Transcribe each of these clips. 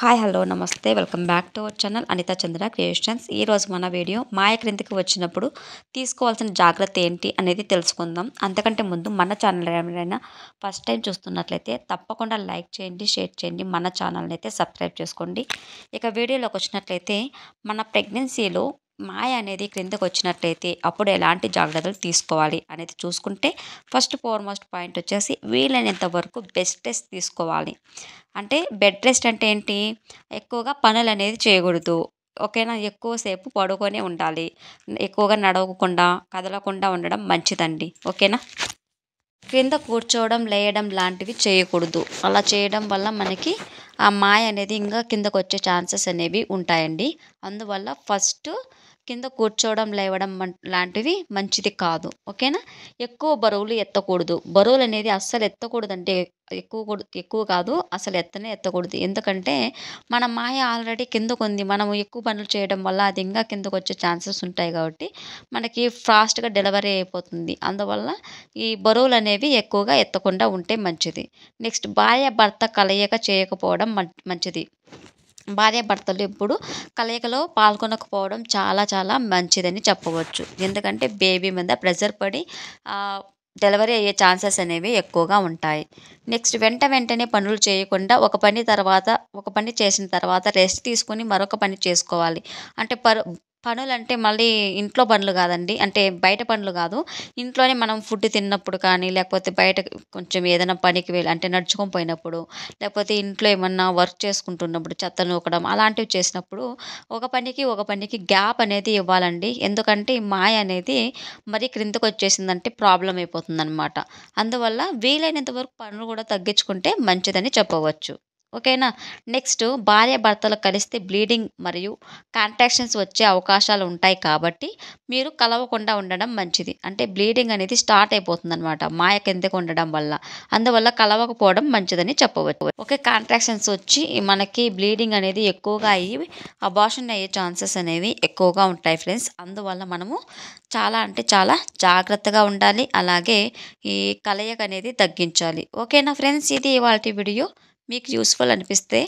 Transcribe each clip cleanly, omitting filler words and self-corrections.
Hi hello నమస్తే welcome back to our channel Anitha Chandra creations. ఈరోజు మన వీడియో మాయ క్రిందికి వచ్చినప్పుడు తీసుకోవాల్సిన జాగ్రత్త ఏంటి అనేది తెలుసుకుందాం. అంతకంటే ముందు మన ఛానల్ ఎవరైనా ఫస్ట్ టైం చూస్తున్నట్లయితే తప్పకుండా లైక్ చేయండి, షేర్ చేయండి, మన ఛానల్ని అయితే సబ్స్క్రైబ్ చేసుకోండి. ఇక వీడియోలోకి వచ్చినట్లయితే మన ప్రెగ్నెన్సీలో మాయ అనేది క్రిందకు వచ్చినట్లయితే అప్పుడు ఎలాంటి జాగ్రత్తలు తీసుకోవాలి అనేది చూసుకుంటే ఫస్ట్ ఫార్మోస్ట్ పాయింట్ వచ్చేసి వీలైనంత వరకు బెస్ట్ రెస్ట్ తీసుకోవాలి. అంటే బెడ్ రెస్ట్ అంటే ఏంటి? ఎక్కువగా పనులనేది చేయకూడదు. ఓకేనా? ఎక్కువసేపు పడుకొనే ఉండాలి. ఎక్కువగా నడవకుండా, కదలకుండా ఉండడం మంచిదండి. ఓకేనా? క్రింద కూర్చోవడం, లేయడం లాంటివి చేయకూడదు. అలా చేయడం వల్ల మనకి ఆ మాయ అనేది ఇంకా కిందకొచ్చే ఛాన్సెస్ అనేవి ఉంటాయండి. అందువల్ల ఫస్ట్ కింద కూర్చోవడం, లేవడం లాంటివి మంచిది కాదు. ఓకేనా? ఎక్కువ బరువులు ఎత్తకూడదు. బరువులనేది అస్సలు ఎత్తకూడదండి. ఎక్కువ కాదు. అసలు ఎత్తనే ఎత్తకూడదు. ఎందుకంటే మన మాయ ఆల్రెడీ కిందకుంది. మనం ఎక్కువ పనులు చేయడం వల్ల అది ఇంకా కిందకొచ్చే ఛాన్సెస్ ఉంటాయి కాబట్టి మనకి ఫాస్ట్‌గా డెలివరీ అయిపోతుంది. అందువల్ల ఈ బరువులనేవి ఎక్కువగా ఎత్తకుండా ఉంటే మంచిది. నెక్స్ట్ భార్యాభర్త కలయిక చేయకపోవడం మంచిది. భార్యాభర్తలు ఎప్పుడు కలయికలో పాల్గొనకపోవడం చాలా చాలా మంచిదని చెప్పవచ్చు. ఎందుకంటే బేబీ మీద ప్రెషర్ పడి డెలివరీ అయ్యే ఛాన్సెస్ అనేవి ఎక్కువగా ఉంటాయి. నెక్స్ట్ వెంటనే పనులు చేయకుండా ఒక పని చేసిన తర్వాత రెస్ట్ తీసుకొని మరొక పని చేసుకోవాలి. అంటే పనులంటే మళ్ళీ ఇంట్లో పనులు కాదండి. అంటే బయట పనులు కాదు. ఇంట్లోనే మనం ఫుడ్ తిన్నప్పుడు కానీ, లేకపోతే బయట కొంచెం ఏదైనా పనికి వెళ్ళి అంటే నడుచుకొని పోయినప్పుడు, లేకపోతే ఇంట్లో ఏమన్నా వర్క్ చేసుకుంటున్నప్పుడు, చెత్త నూకడం అలాంటివి చేసినప్పుడు ఒక పనికి గ్యాప్ అనేది ఇవ్వాలండి. ఎందుకంటే ఈ మాయ అనేది మరీ క్రిందకొచ్చేసిందంటే ప్రాబ్లమ్ అయిపోతుందనమాట. అందువల్ల వీలైనంత వరకు పనులు కూడా తగ్గించుకుంటే మంచిదని చెప్పవచ్చు. ఓకేనా? నెక్స్ట్ భార్యాభర్తలు కలిస్తే బ్లీడింగ్ మరియు కాంట్రాక్షన్స్ వచ్చే అవకాశాలు ఉంటాయి కాబట్టి మీరు కలవకుండా ఉండడం మంచిది. అంటే బ్లీడింగ్ అనేది స్టార్ట్ అయిపోతుందనమాట మాయ కిందకు ఉండడం వల్ల. అందువల్ల కలవకపోవడం మంచిదని చెప్పవచ్చు. ఓకే. కాంట్రాక్షన్స్ వచ్చి మనకి బ్లీడింగ్ అనేది ఎక్కువగా అయ్యి అబార్షన్ అయ్యే ఛాన్సెస్ అనేవి ఎక్కువగా ఉంటాయి ఫ్రెండ్స్. అందువల్ల మనము చాలా అంటే చాలా జాగ్రత్తగా ఉండాలి. అలాగే ఈ కలయిక అనేది తగ్గించాలి. ఓకేనా ఫ్రెండ్స్? ఇది ఇవాల్టి వీడియో. మీకు యూస్ఫుల్ అనిపిస్తే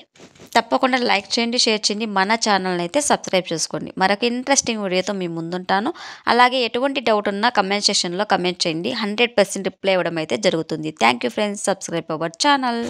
తప్పకుండా లైక్ చేయండి, షేర్ చేయండి, మన ఛానల్ని అయితే సబ్స్క్రైబ్ చేసుకోండి. మరొక ఇంట్రెస్టింగ్ వీడియోతో మీ ముందుంటాను. అలాగే ఎటువంటి డౌట్ ఉన్నా కమెంట్ సెక్షన్లో కమెంట్ చేయండి. 100% రిప్లై ఇవ్వడం అయితే జరుగుతుంది. Thank you friends. Subscribe our channel.